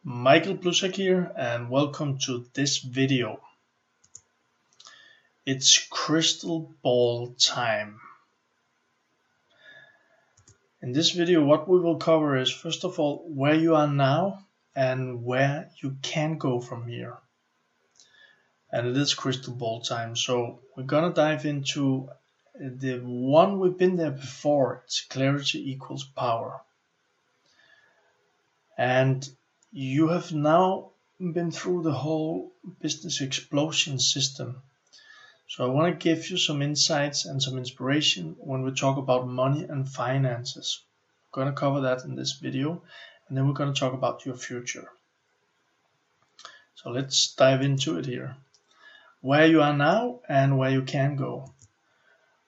Michael Blusak here, and welcome to this video. It's crystal ball time. In this video, what we will cover is, first of all, where you are now and where you can go from here. And it is crystal ball time, so we're gonna dive into the one we've been there before. It's clarity equals power. And you have now been through the whole business explosion system. So I want to give you some insights and some inspiration when we talk about money and finances. I'm going to cover that in this video, and then we're going to talk about your future. So let's dive into it here. Where you are now and where you can go.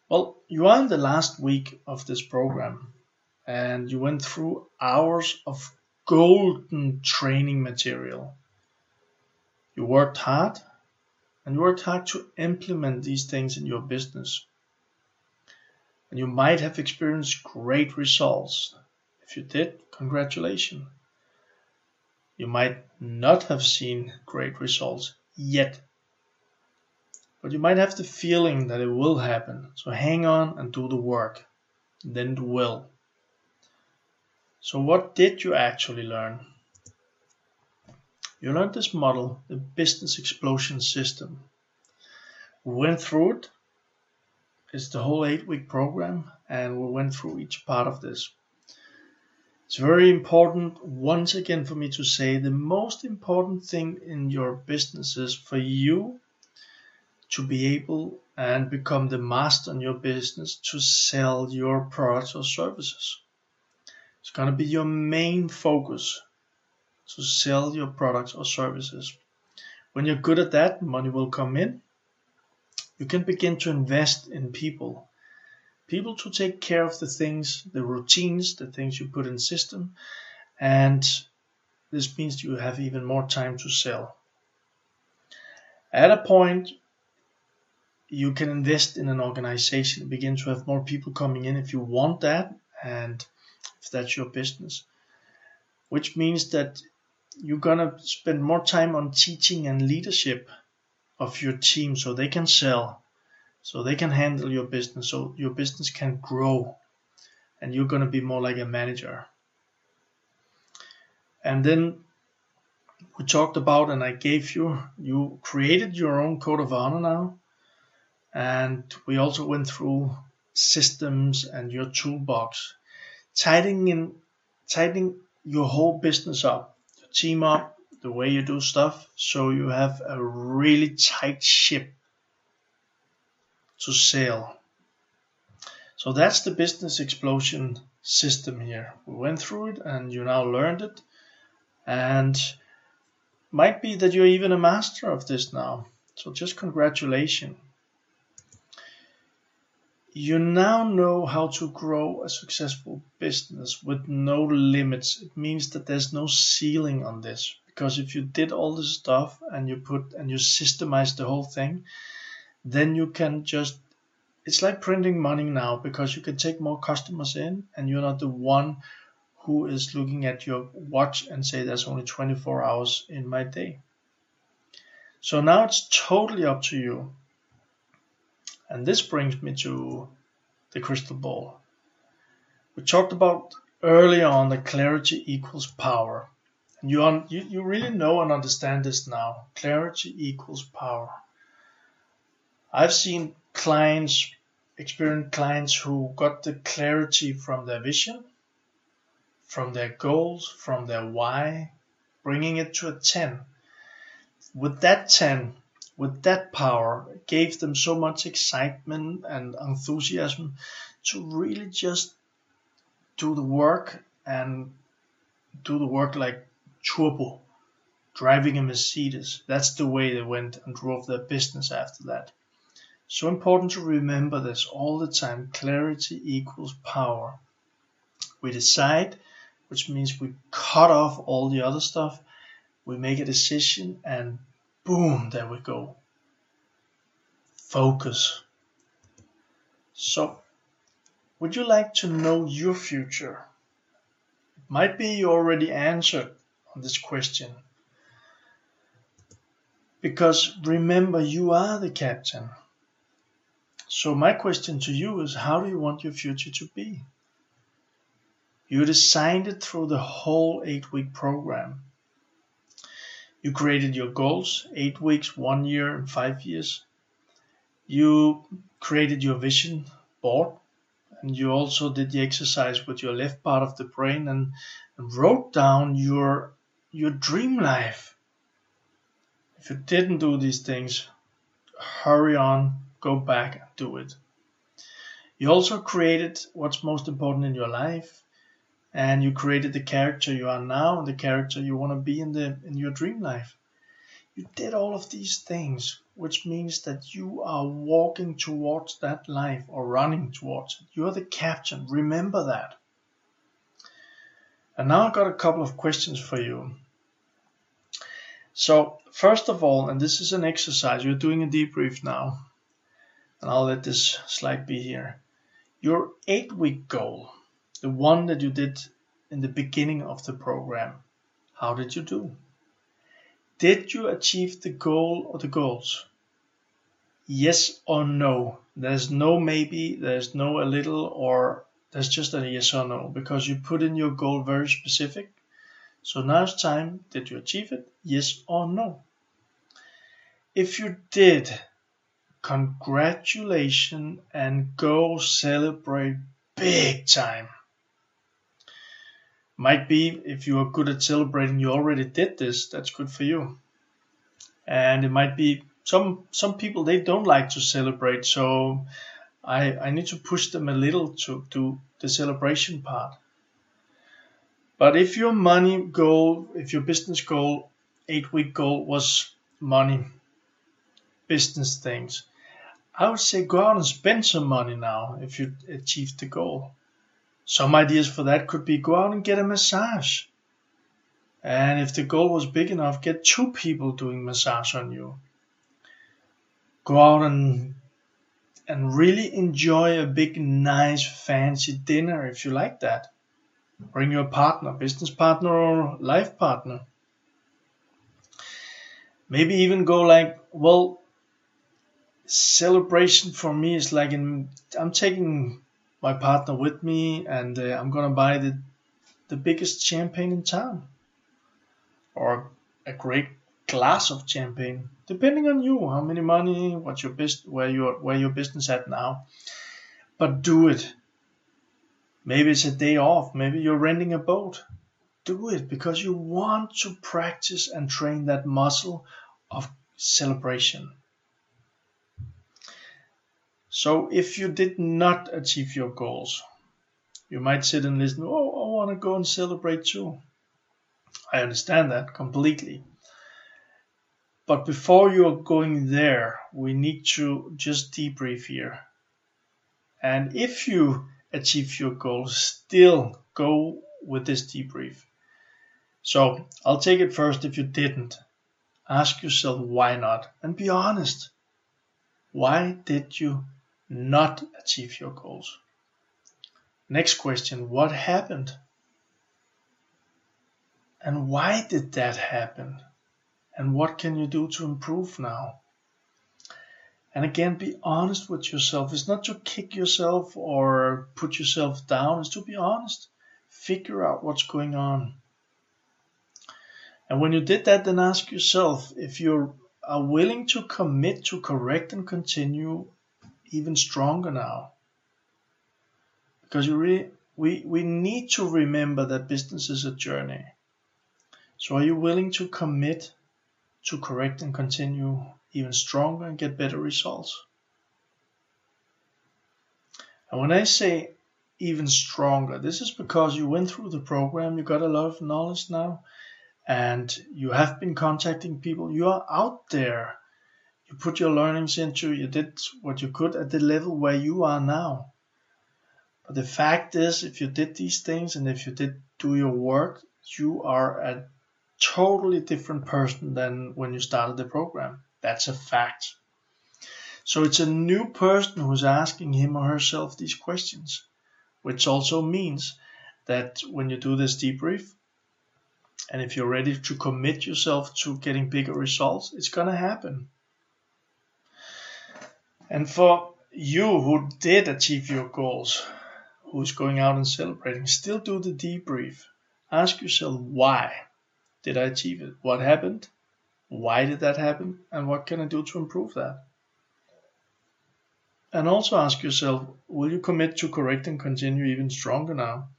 Well, you are in the last week of this program, and you went through hours of golden training material. You worked hard, and you worked hard to implement these things in your business. And you might have experienced great results. If you did, congratulations. You might not have seen great results yet, but you might have the feeling that it will happen. So hang on and do the work, then it will. So what did you actually learn? You learned this model, the business explosion system. We went through it. It's the whole 8-week program, and we went through each part of this. It's very important, once again, for me to say the most important thing in your business is for you to be able and become the master in your business to sell your products or services. It's going to be your main focus to sell your products or services. When you're good at that, money will come in. You can begin to invest in people to take care of the things, the routines, the things you put in system, and this means you have even more time to sell. At a point, you can invest in an organization, begin to have more people coming in if you want that, and if that's your business, which means that you're gonna spend more time on teaching and leadership of your team so they can sell, so they can handle your business, so your business can grow, and you're gonna be more like a manager. And then we talked about, and I gave you created your own code of honor now, and we also went through systems and your toolbox, tightening your whole business up, your team up, the way you do stuff, so you have a really tight ship to sail. So that's the business explosion system here. We went through it, and you now learned it, and might be that you're even a master of this now. So just congratulations. You now know how to grow a successful business with no limits. It means that there's no ceiling on this, because if you did all this stuff and you systemize the whole thing, then you can just, it's like printing money now, because you can take more customers in, and you're not the one who is looking at your watch and say there's only 24 hours in my day. So now it's totally up to you. And this brings me to the crystal ball. We talked about earlier on that clarity equals power. And you really know and understand this now. Clarity equals power. I've seen experienced clients who got the clarity from their vision, from their goals, from their why, bringing it to a 10. With that 10, with that power, it gave them so much excitement and enthusiasm to really just do the work, and do the work like turbo, driving a Mercedes. That's the way they went and drove their business after that. So important to remember this all the time. Clarity equals power. We decide, which means we cut off all the other stuff. We make a decision, and boom, there we go. Focus. So, would you like to know your future? It might be you already answered on this question. Because remember, you are the captain. So my question to you is, how do you want your future to be? You designed it through the whole 8-week program. You created your goals, 8 weeks, 1 year, and 5 years. You created your vision board, and you also did the exercise with your left part of the brain and wrote down your dream life. If you didn't do these things, hurry on, go back and do it. You also created what's most important in your life, and you created the character you are now and the character you want to be in your dream life. You did all of these things, which means that you are walking towards that life or running towards it. You are the captain. Remember that. And now I've got a couple of questions for you. So first of all, and this is an exercise, you're doing a debrief now, and I'll let this slide be here. Your 8-week goal, the one that you did in the beginning of the program, how did you do? Did you achieve the goal or the goals? Yes or no? There's no maybe, there's no a little, or there's just a yes or no, because you put in your goal very specific. So now it's time, did you achieve it? Yes or no? If you did, congratulations and go celebrate big time. Might be if you are good at celebrating, you already did this, that's good for you. And it might be some people, they don't like to celebrate, so I need to push them a little to do the celebration part. But if your money goal, if your business goal, 8-week goal was money, business things, I would say go out and spend some money now if you achieved the goal. Some ideas for that could be go out and get a massage. And if the goal was big enough, get 2 people doing massage on you. Go out and really enjoy a big, nice, fancy dinner if you like that. Bring your partner, business partner or life partner. Maybe even go like, well, celebration for me is like I'm taking my partner with me, and I'm gonna buy the biggest champagne in town, or a great glass of champagne, depending on you, how many money, what's your where your business at now. But do it. Maybe it's a day off, maybe you're renting a boat. Do it because you want to practice and train that muscle of celebration. So if you did not achieve your goals, you might sit and listen, oh, I want to go and celebrate too. I understand that completely. But before you're going there, we need to just debrief here. And if you achieve your goals, still go with this debrief. So I'll take it first. If you didn't, ask yourself why not, and be honest. Why did you not achieve your goals? Next question, what happened? And why did that happen? And what can you do to improve now? And again, be honest with yourself. It's not to kick yourself or put yourself down. It's to be honest. Figure out what's going on. And when you did that, then ask yourself if you are willing to commit to correct and continue even stronger now. Because we need to remember that business is a journey. So are you willing to commit to correct and continue even stronger and get better results? And when I say even stronger, this is because you went through the program, you got a lot of knowledge now, and you have been contacting people. You are out there. You put your learnings into, you did what you could at the level where you are now. But the fact is, if you did these things and if you did do your work, you are a totally different person than when you started the program. That's a fact. So it's a new person who's asking him or herself these questions, which also means that when you do this debrief And if you're ready to commit yourself to getting bigger results, it's gonna happen. And for you who did achieve your goals, who's going out and celebrating, still do the debrief. Ask yourself, why did I achieve it? What happened? Why did that happen? And what can I do to improve that? And also ask yourself, will you commit to correct and continue even stronger now?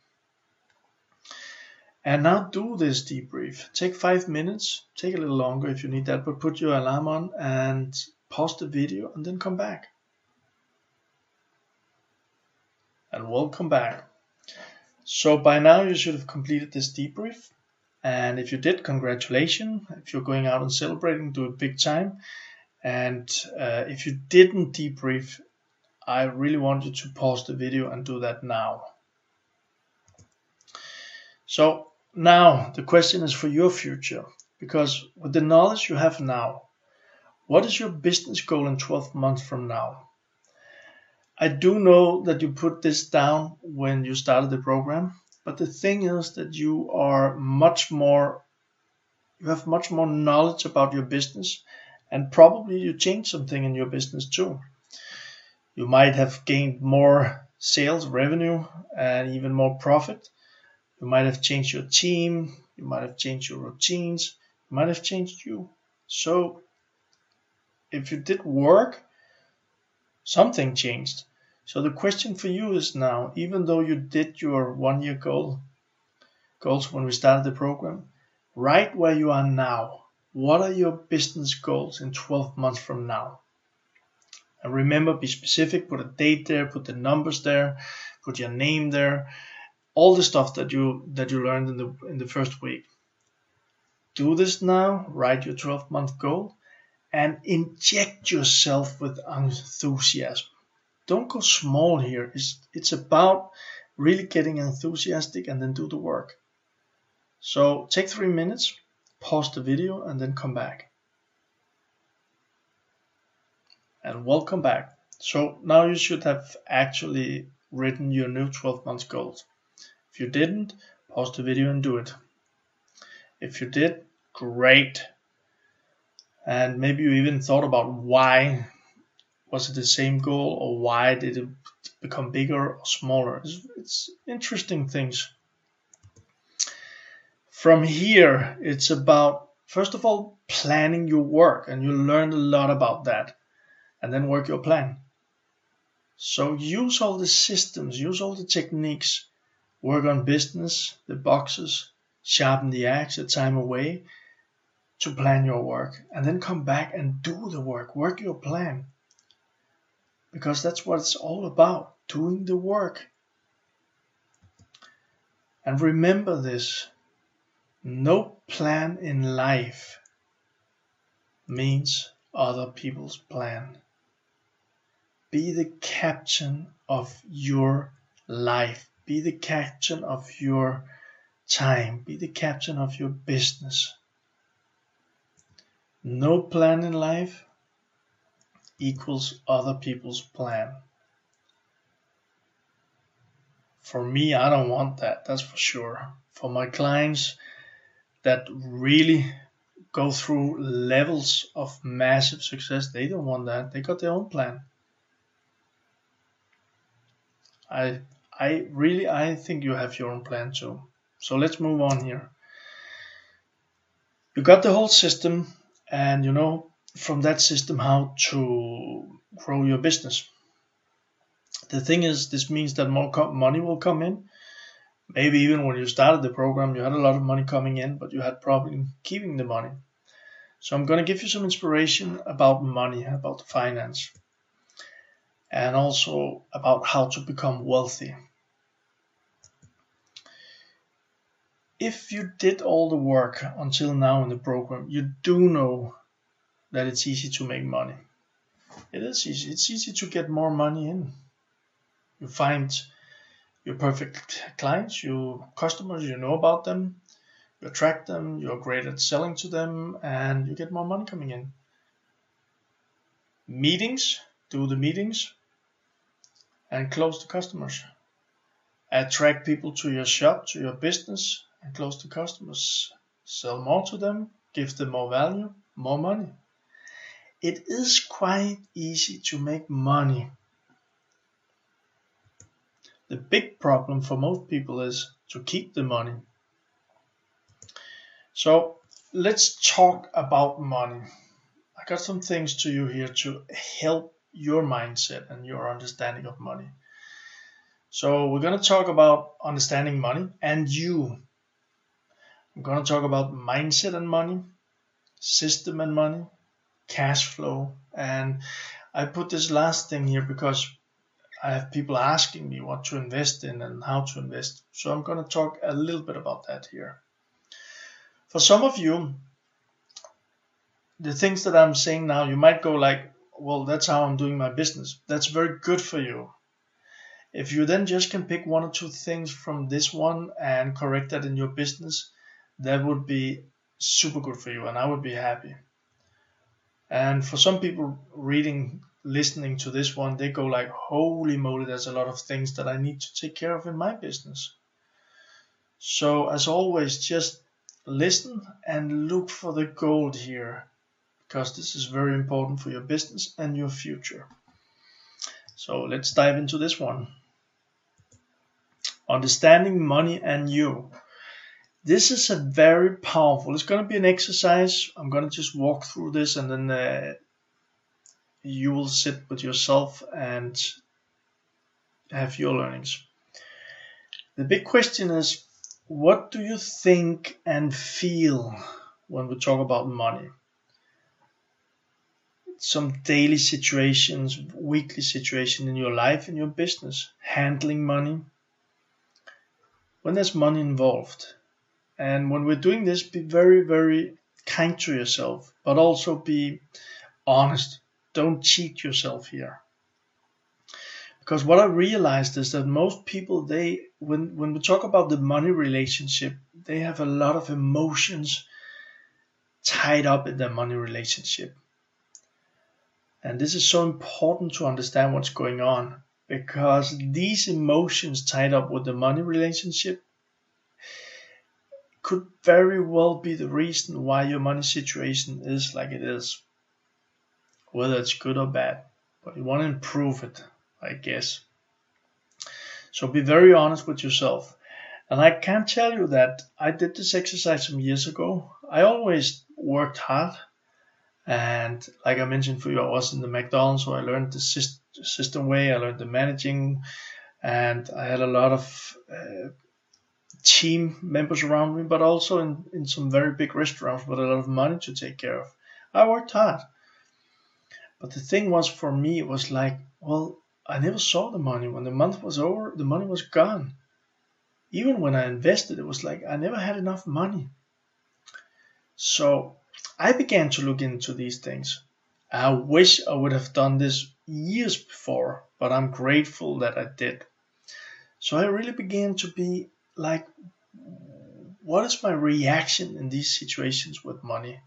And now do this debrief. Take 5 minutes, take a little longer if you need that, but put your alarm on and pause the video and then come back. And welcome back. So by now you should have completed this debrief. And if you did, congratulations. If you're going out and celebrating, do it big time. And if you didn't debrief, I really want you to pause the video and do that now. So now the question is for your future, because with the knowledge you have now, what is your business goal in 12 months from now? I do know that you put this down when you started the program, but the thing is that you have much more knowledge about your business, and probably you changed something in your business too. You might have gained more sales revenue and even more profit. You might have changed your team. You might have changed your routines. You might have changed you. So if you did work, something changed. So the question for you is now, even though you did your 1-year goals when we started the program, right where you are now, what are your business goals in 12 months from now? And remember, be specific, put a date there, put the numbers there, put your name there, all the stuff that you learned in the first week. Do this now, write your 12-month goal, and inject yourself with enthusiasm. Don't go small here. It's about really getting enthusiastic and then do the work. So take 3 minutes, pause the video, and then come back. And welcome back. So now you should have actually written your new 12-month goals. If you didn't, pause the video and do it. If you did, great. And maybe you even thought about why was it the same goal, or why did it become bigger or smaller. It's interesting things. From here, it's about, first of all, planning your work, and you learned a lot about that. And then work your plan. So use all the systems, use all the techniques, work on business, the boxes, sharpen the axe, the time away to plan your work, and then come back and do the work your plan. Because that's what it's all about, doing the work. And remember this, no plan in life means other people's plan. Be the captain of your life. Be the captain of your time. Be the captain of your business. No plan in life equals other people's plan. For me, I don't want that, that's for sure. For my clients that really go through levels of massive success, they don't want that. They got their own plan. I think you have your own plan too. So let's move on here. You got the whole system, and you know from that system how to grow your business. The thing is, this means that more money will come in. Maybe even when you started the program, you had a lot of money coming in, but you had problem keeping the money. So I'm going to give you some inspiration about money, about finance, and also about how to become wealthy. If you did all the work until now in the program, you do know that it's easy to make money. It is easy. It's easy to get more money in. You find your perfect clients, your customers, you know about them, you attract them, you're great at selling to them, and you get more money coming in. Meetings, do the meetings, and close the customers. Attract people to your shop, to your business, and close the customers. sell more to them, give them more value, more money. It is quite easy to make money. The big problem for most people is to keep the money. So let's talk about money. I got some things to you here to help your mindset and your understanding of money. So we're going to talk about understanding money and you. I'm going to talk about mindset and money, system and money, cash flow. And I put this last thing here because I have people asking me what to invest in and how to invest. So I'm going to talk a little bit about that here. For some of you, the things that I'm saying now, you might go like, well, that's how I'm doing my business. That's very good for you. If you then just can pick one or two things from this one and correct that in your business, that would be super good for you and I would be happy. And for some people listening to this one, they go like, holy moly, there's a lot of things that I need to take care of in my business. So as always, just listen and look for the gold here, because this is very important for your business and your future. So let's dive into this one. Understanding money and you. This is a very powerful, it's going to be an exercise. I'm going to just walk through this and then you will sit with yourself and have your learnings. The big question is, what do you think and feel when we talk about money? Some daily situations, weekly situation in your life, in your business, handling money. When there's money involved. And when we're doing this, be very, very kind to yourself, but also be honest. Don't cheat yourself here. Because what I realized is that most people, when we talk about the money relationship, they have a lot of emotions tied up in their money relationship. And this is so important to understand what's going on, because these emotions tied up with the money relationship could very well be the reason why your money situation is like it is, whether it's good or bad, but you want to improve it, I guess. So be very honest with yourself. And I can tell you that I did this exercise some years ago. I always worked hard, and like I mentioned for you, I was in the McDonald's, so I learned the system way, I learned the managing, and I had a lot of team members around me, but also in some very big restaurants with a lot of money to take care of. I worked hard. But the thing was, for me, it was like, well, I never saw the money. When the month was over, the money was gone. Even when I invested, it was like I never had enough money. So I began to look into these things. I wish I would have done this years before, but I'm grateful that I did. So I really began to be like, what is my reaction in these situations with money?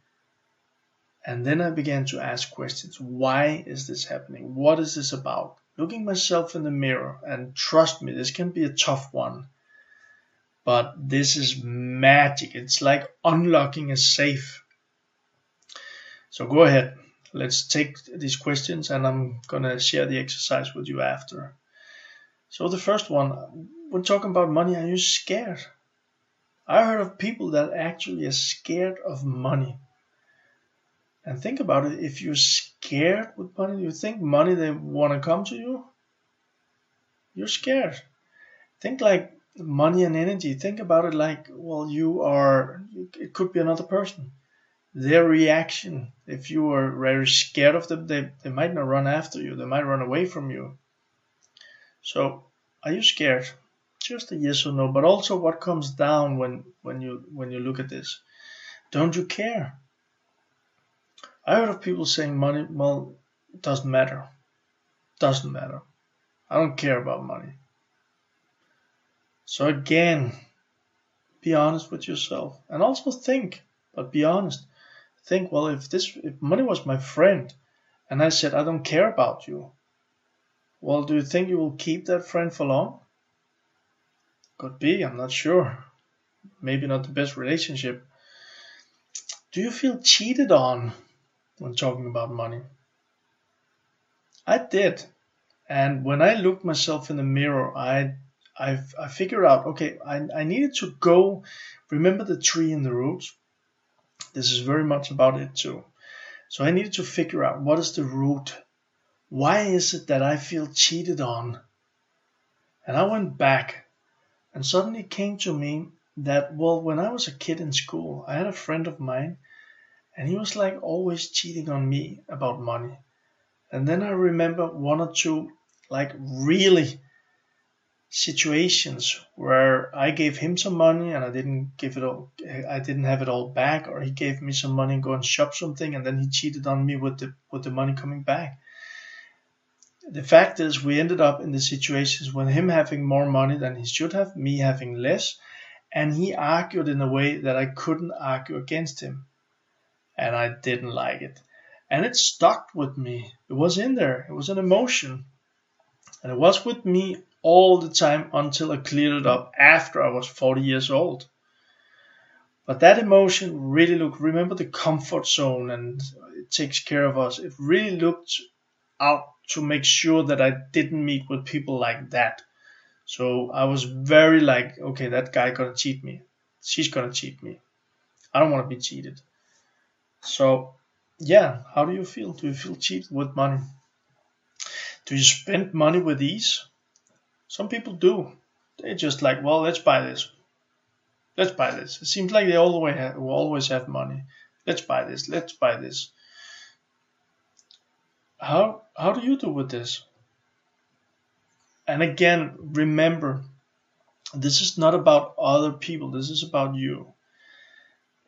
And then I began to ask questions. Why is this happening? What is this about? Looking myself in the mirror, and trust me, this can be a tough one. But this is magic. It's like unlocking a safe. So go ahead. Let's take these questions and I'm going to share the exercise with you after. So the first one, when talking about money, are you scared? I heard of people that actually are scared of money. And think about it, if you're scared with money, do you think money they want to come to you? You're scared. Think like money and energy. Think about it like, well, it could be another person. Their reaction, if you are very scared of them, they might not run after you. They might run away from you. So, are you scared? Just a yes or no. But also, what comes down when you look at this? Don't you care? I heard of people saying money, well, it doesn't matter. Doesn't matter. I don't care about money. So again, be honest with yourself. And also think, but be honest. Think, well, if money was my friend and I said, I don't care about you, well, do you think you will keep that friend for long? Could be, I'm not sure. Maybe not the best relationship. Do you feel cheated on when talking about money? I did. And when I looked myself in the mirror, I figured out, okay, I needed to go, remember the tree and the roots? This is very much about it too. So I needed to figure out what is the root. Why is it that I feel cheated on? And I went back and suddenly it came to me that, well, when I was a kid in school, I had a friend of mine and he was like always cheating on me about money. And then I remember one or two like really situations where I gave him some money and I didn't give it all, I didn't have it all back, or he gave me some money and go and shop something and then he cheated on me with the money coming back. The fact is we ended up in the situations with him having more money than he should have, me having less, and he argued in a way that I couldn't argue against him, and I didn't like it. And it stuck with me. It was in there. It was an emotion. And it was with me all the time until I cleared it up after I was 40 years old. But that emotion really looked, remember the comfort zone and it takes care of us. It really looked out to make sure that I didn't meet with people like that. So I was very like, okay, that guy gonna cheat me. She's gonna cheat me. I don't want to be cheated. So yeah, how do you feel? Do you feel cheated with money? Do you spend money with ease? Some people do. They just like, well, let's buy this. Let's buy this. It seems like they always have money. Let's buy this. Let's buy this. How do you do with this? And again, remember, this is not about other people. This is about you.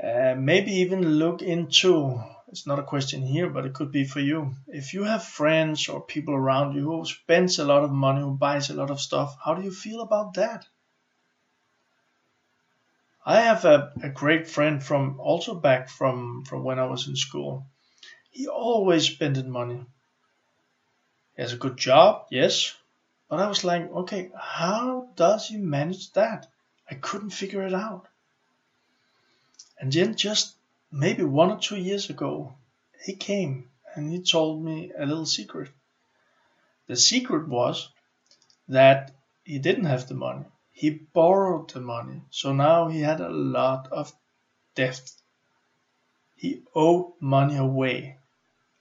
Maybe even look into, it's not a question here, but it could be for you. If you have friends or people around you who spends a lot of money, who buys a lot of stuff, how do you feel about that? I have a great friend from also back from when I was in school. He always spending money. He has a good job, yes. But I was like, okay, how does he manage that? I couldn't figure it out. And then just maybe 1 or 2 years ago, he came and he told me a little secret. The secret was that he didn't have the money. He borrowed the money. So now he had a lot of debt. He owed money away.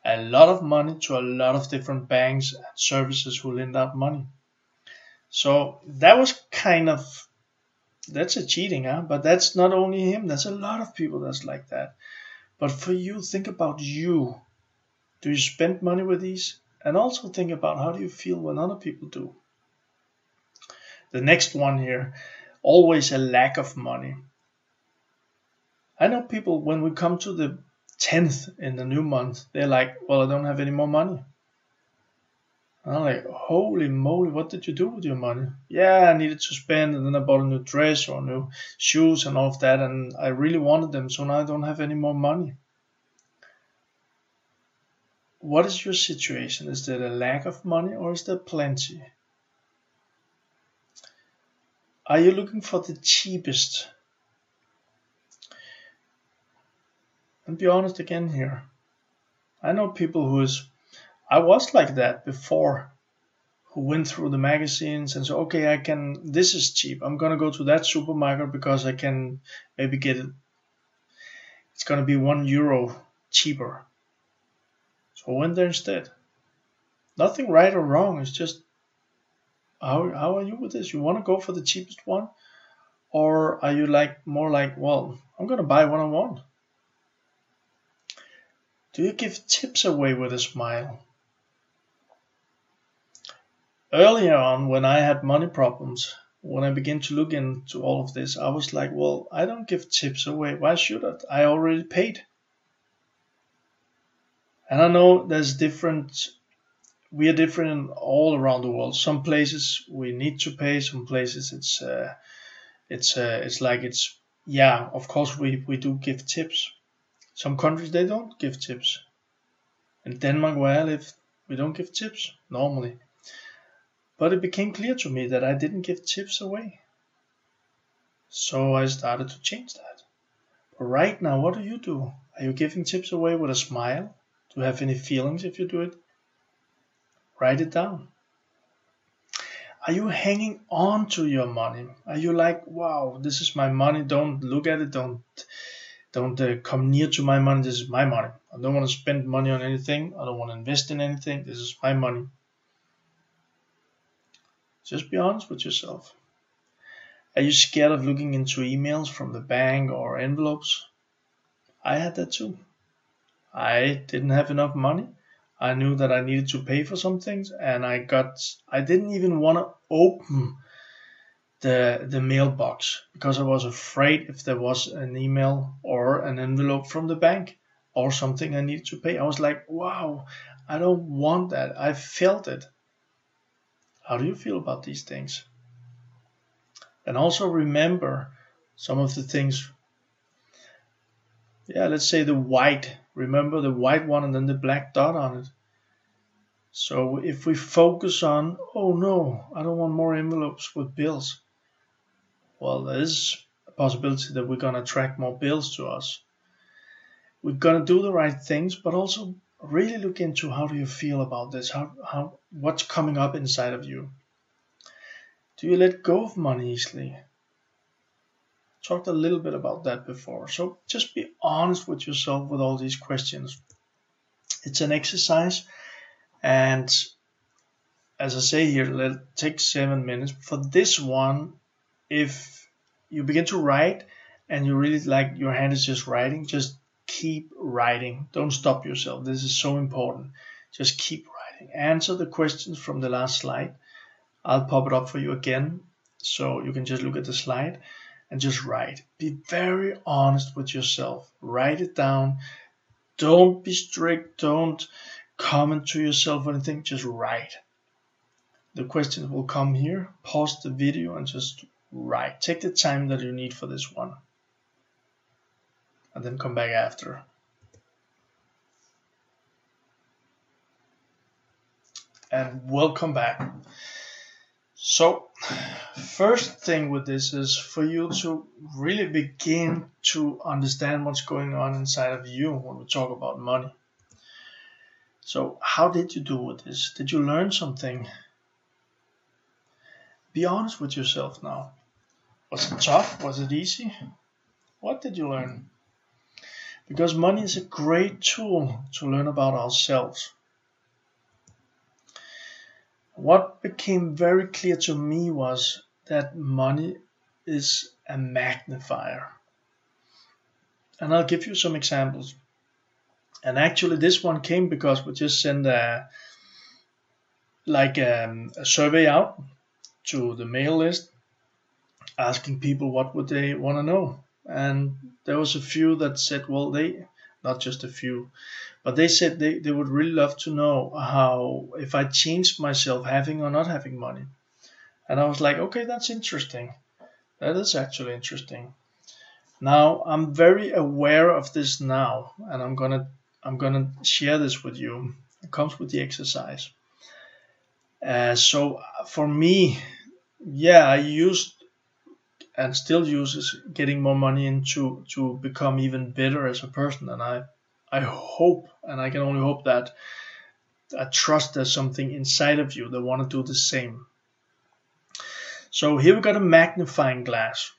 A lot of money to a lot of different banks and services who lend out money. So that was kind of, that's a cheating, huh? But that's not only him. There's a lot of people that's like that. But for you, think about you. Do you spend money with these? And also think about how do you feel when other people do. The next one here, always a lack of money. I know people, when we come to the 10th in the new month, they're like, well, I don't have any more money. And I'm like, holy moly, what did you do with your money? Yeah, I needed to spend, and then I bought a new dress or new shoes and all of that, and I really wanted them, so now I don't have any more money. What is your situation? Is there a lack of money or is there plenty? Are you looking for the cheapest? And be honest again here. I know people I was like that before, who went through the magazines and said, okay, this is cheap. I'm going to go to that supermarket because I can maybe get it. It's going to be €1 cheaper. So I went there instead. Nothing right or wrong. It's just, how are you with this? You want to go for the cheapest one? Or are you more like, well, I'm going to buy what I want? Do you give tips away with a smile? Earlier on, when I had money problems, when I began to look into all of this, I was like, well, I don't give tips away. Why should I? I already paid. And I know we are different all around the world. Some places we need to pay, some places yeah, of course we do give tips. Some countries they don't give tips. In Denmark where I live, we don't give tips normally. But it became clear to me that I didn't give tips away. So I started to change that. But right now, what do? Are you giving tips away with a smile? Do you have any feelings if you do it? Write it down. Are you hanging on to your money? Are you like, wow, this is my money, don't look at it, don't come near to my money, this is my money. I don't want to spend money on anything, I don't want to invest in anything, this is my money. Just be honest with yourself. Are you scared of looking into emails from the bank or envelopes? I had that too. I didn't have enough money. I knew that I needed to pay for some things, and I didn't even want to open the mailbox because I was afraid if there was an email or an envelope from the bank or something I needed to pay. I was like, wow, I don't want that. I felt it. How do you feel about these things? And also remember some of the things. Yeah, let's say the white. Remember the white one and then the black dot on it. So if we focus on, oh no, I don't want more envelopes with bills. Well, there is a possibility that we're going to attract more bills to us. We're going to do the right things, but also really look into how do you feel about this? What's coming up inside of you? Do you let go of money easily? Talked a little bit about that before. So just be honest with yourself with all these questions. It's an exercise, and as I say here, let take 7 minutes. For this one, if you begin to write and you really like your hand is just writing, just keep writing. Don't stop yourself. This is so important. Just keep writing. Answer the questions from the last slide. I'll pop it up for you again so you can just look at the slide and just write. Be very honest with yourself. Write it down. Don't be strict. Don't comment to yourself or anything. Just write. The questions will come here. Pause the video and just write. Take the time that you need for this one. And then come back after. And welcome back. So, first thing with this is for you to really begin to understand what's going on inside of you when we talk about money. So, how did you do with this? Did you learn something? Be honest with yourself now. Was it tough? Was it easy? What did you learn? Because money is a great tool to learn about ourselves. What became very clear to me was that money is a magnifier. And I'll give you some examples. And actually this one came because we just sent a survey out to the mail list asking people what would they want to know. And there was a few that said, well, not just a few, but they said they would really love to know how, if I changed myself having or not having money. And I was like, okay, that's interesting. That is actually interesting. Now I'm very aware of this now, and I'm gonna share this with you. It comes with the exercise. So for me, yeah, I used and still uses getting more money in to become even better as a person. And I hope, and I can only hope that I trust there's something inside of you that want to do the same. So here we got a magnifying glass.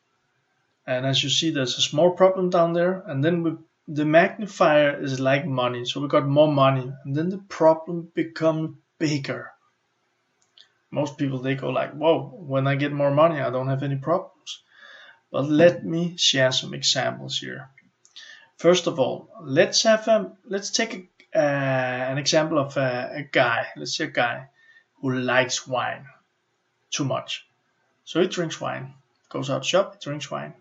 And as you see, there's a small problem down there. And then the magnifier is like money. So we got more money. And then the problem becomes bigger. Most people, they go like, whoa, when I get more money, I don't have any problems. But let me share some examples here. First of all, let's take an example of a guy. Let's say a guy who likes wine too much. So he drinks wine, goes out shop, drinks wine.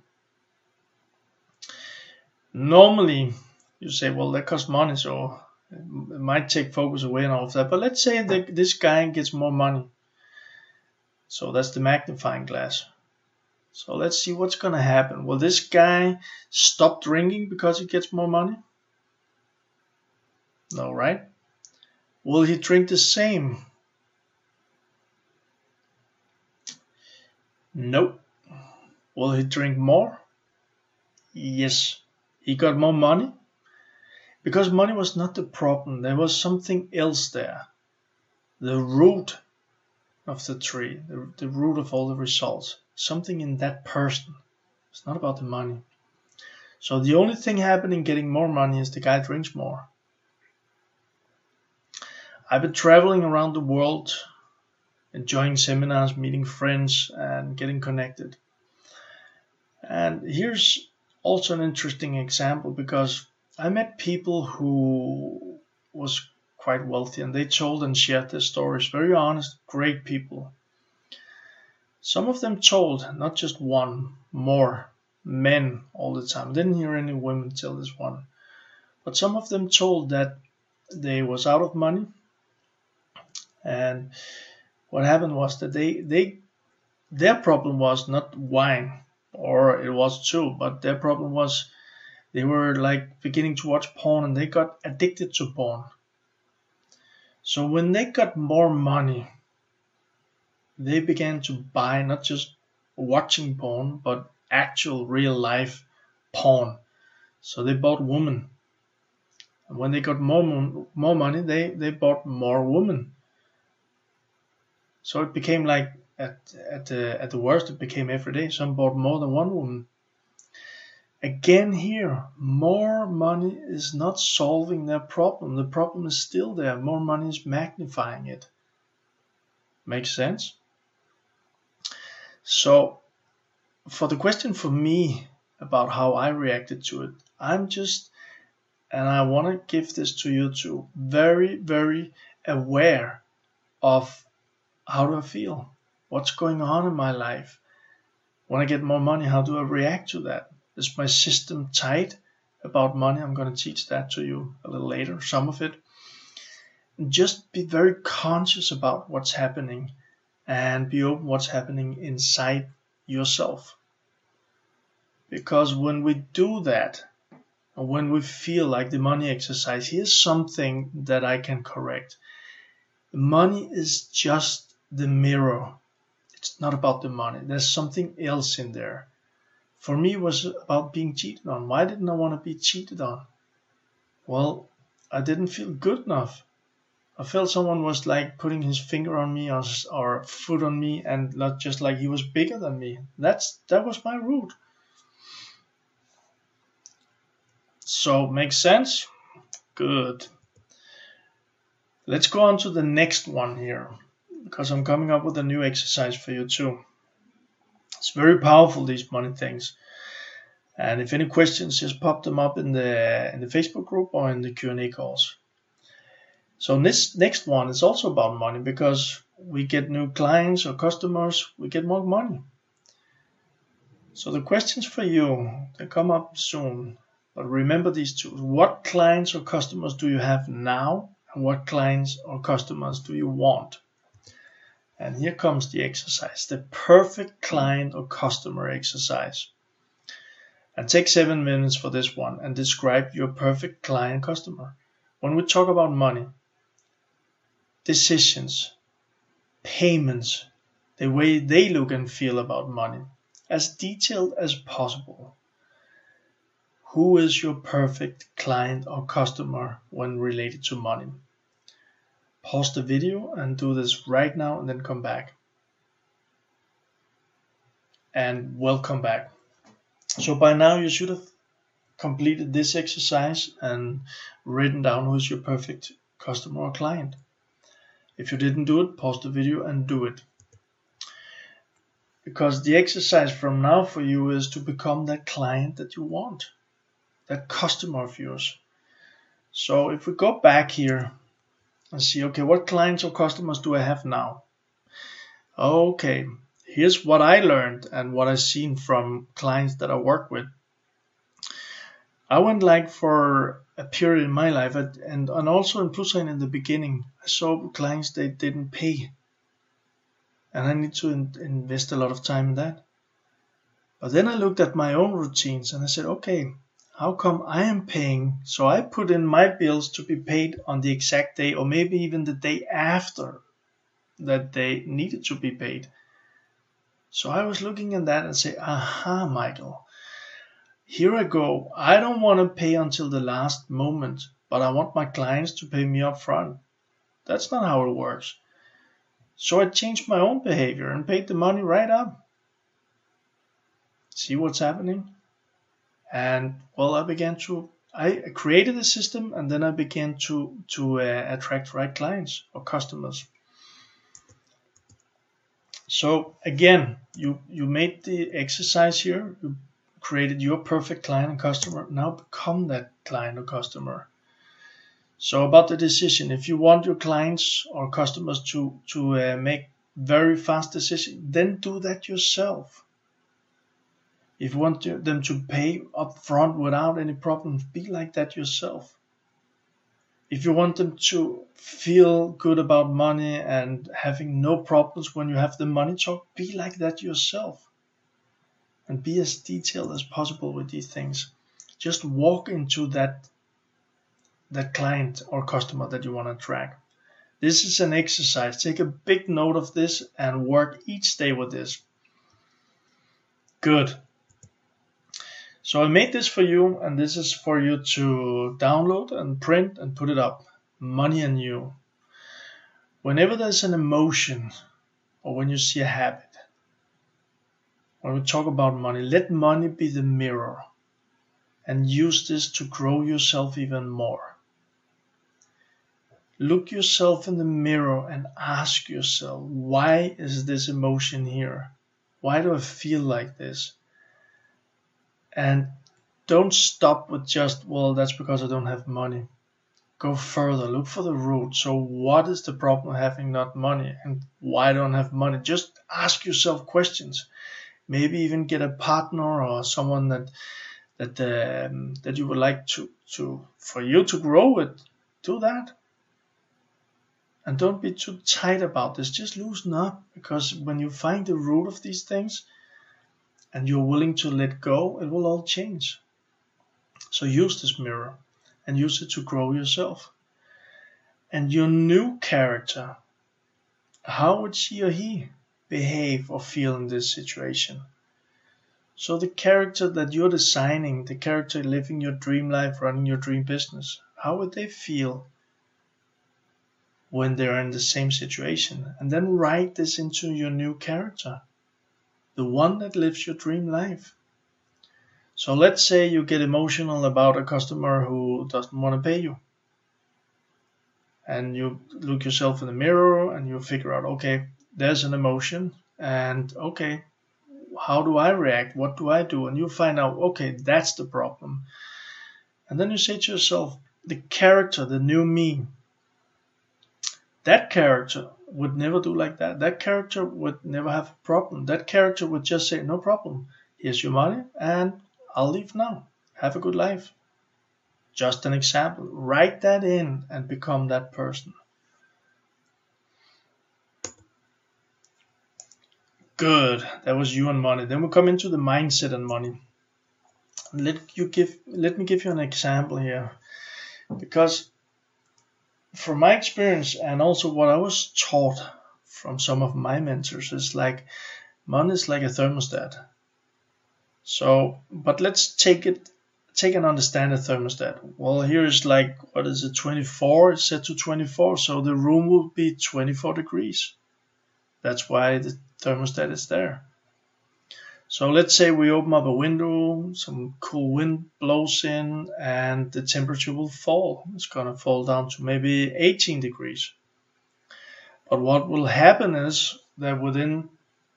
Normally, you say, well, that costs money, so it might take focus away and all of that. But let's say that this guy gets more money. So that's the magnifying glass. So let's see what's going to happen. Will this guy stop drinking because he gets more money? No, right? Will he drink the same? Nope. Will he drink more? Yes. He got more money. Because money was not the problem, there was something else there. The root of the tree, the root of all the results, something in that person. It's not about the money. So the only thing happening getting more money is the guy drinks more. I've been traveling around the world, enjoying seminars, meeting friends, and getting connected. And here's also an interesting example, because I met people who was quite wealthy, and they told and shared their stories. Very honest, great people. Some of them told, not just one, more men all the time. I didn't hear any women tell this one. But some of them told that they was out of money, and what happened was that their problem was not wine, or it was too, but their problem was they were like beginning to watch porn, and they got addicted to porn. So when they got more money, they began to buy not just watching porn, but actual real life porn. So they bought women. And when they got more money, they bought more women. So it became like at the worst, it became every day. Some bought more than one woman. Again here, more money is not solving their problem. The problem is still there. More money is magnifying it. Makes sense? So for the question for me about how I reacted to it, and I want to give this to you too, very, very aware of how do I feel? What's going on in my life? When I get more money, how do I react to that? Is my system tight about money? I'm going to teach that to you a little later, some of it. And just be very conscious about what's happening, and be open what's happening inside yourself. Because when we do that, and when we feel like the money exercise, here's something that I can correct. Money is just the mirror. It's not about the money. There's something else in there. For me, it was about being cheated on. Why didn't I want to be cheated on? Well, I didn't feel good enough. I felt someone was like putting his finger on me or foot on me, and not just like he was bigger than me. That was my root. So, makes sense? Good. Let's go on to the next one here, because I'm coming up with a new exercise for you too. It's very powerful, these money things. And if any questions, just pop them up in the Facebook group or in the Q&A calls. So this next one is also about money, because we get new clients or customers, we get more money. So the questions for you, they come up soon. But remember these two. What clients or customers do you have now? And what clients or customers do you want? And here comes the exercise, the perfect client or customer exercise. And take 7 minutes for this one and describe your perfect client customer. When we talk about money, decisions, payments, the way they look and feel about money, as detailed as possible. Who is your perfect client or customer when related to money? Pause the video and do this right now, and then come back. And welcome back. So by now you should have completed this exercise and written down who is your perfect customer or client. If you didn't do it, pause the video and do it. Because the exercise from now for you is to become that client that you want, that customer of yours. So if we go back here and see, okay, what clients or customers do I have now? Okay, here's what I learned and what I've seen from clients that I work with. I went like for a period in my life, and also in Plusign in the beginning, I saw clients they didn't pay. And I need to invest a lot of time in that. But then I looked at my own routines and I said, okay, how come I am paying? So I put in my bills to be paid on the exact day, or maybe even the day after that they needed to be paid. So I was looking at that and say, aha, Michael, Here I go. I don't want to pay until the last moment, but I want my clients to pay me up front. That's not how it works. So I changed my own behavior and paid the money right up. See what's happening? And well, I created a system, and then I began to attract right clients or customers. So again, you made the exercise here. You created your perfect client and customer. Now become that client or customer. So about the decision, if you want your clients or customers to make very fast decisions, then do that yourself. If you want them to pay up front without any problems, be like that yourself. If you want them to feel good about money and having no problems when you have the money talk, be like that yourself. And be as detailed as possible with these things. Just walk into that client or customer that you want to attract. This is an exercise. Take a big note of this and work each day with this. Good. So I made this for you, and this is for you to download and print and put it up. Money and you. Whenever there's an emotion or when you see a habit, when we talk about money, let money be the mirror and use this to grow yourself even more. Look yourself in the mirror and ask yourself, why is this emotion here? Why do I feel like this? And don't stop with just, well, that's because I don't have money. Go further, look for the root. So what is the problem of having not money, and why don't I have money? Just ask yourself questions. Maybe even get a partner or someone that you would like for you to grow with. Do that. And don't be too tight about this. Just loosen up, because when you find the root of these things and you're willing to let go, it will all change. So use this mirror and use it to grow yourself. And your new character, how would she or he behave or feel in this situation? So the character that you're designing, the character living your dream life, running your dream business, how would they feel when they're in the same situation? And then write this into your new character, the one that lives your dream life. So let's say you get emotional about a customer who doesn't want to pay you. And you look yourself in the mirror and you figure out, okay, there's an emotion, and okay, how do I react? What do I do? And you find out, okay, that's the problem. And then you say to yourself, the character, the new me, that character would never do like that. That character would never have a problem. That character would just say, no problem. Here's your money and I'll leave now. Have a good life. Just an example. Write that in and become that person. Good. That was you and money. Then we come into the mindset and money. Let me give you an example here. Because from my experience and also what I was taught from some of my mentors is like money is like a thermostat. So, but let's take and understand a thermostat. Well, here's like, what is it, 24? It's set to 24, so the room will be 24 degrees. That's why the thermostat is there. So let's say we open up a window, some cool wind blows in, and the temperature will fall. It's gonna fall down to maybe 18 degrees. But what will happen is that within